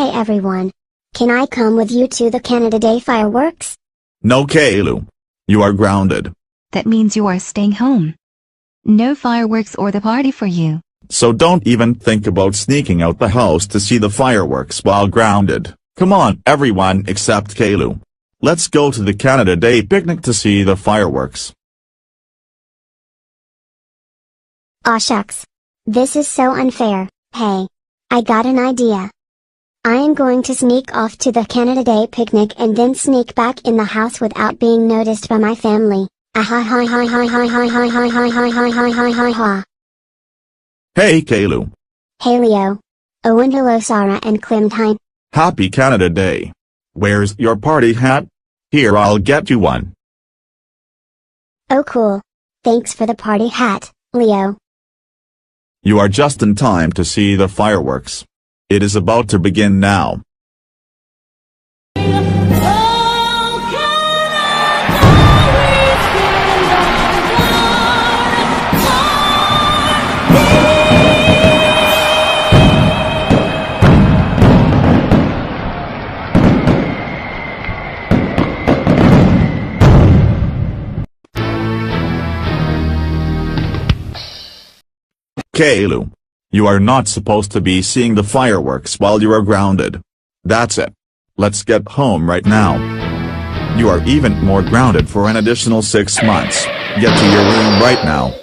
Hey everyone. Can I come with you to the Canada Day fireworks? No, Kaylu. You are grounded. That means you are staying home. No fireworks or the party for you. So don't even think about sneaking out the house to see the fireworks while grounded. Come on, everyone except Kaylu. Let's go to the Canada Day picnic to see the fireworks. Aw shucks. This is so unfair. Hey. I got an idea. I am going to sneak off to the Canada Day picnic and then sneak back in the house without being noticed by my family. Hey Kaylu. Hey Leo. Owen, hello Sarah and Clementine. Happy Canada Day. Where's your party hat? Here, I'll get you one. Oh cool. Thanks for the party hat, Leo. You are just in time to see the fireworks. It is about to begin now. Kaylu. You are not supposed to be seeing the fireworks while you are grounded. That's it. Let's get home right now. You are even more grounded for an additional 6 months. Get to your room right now.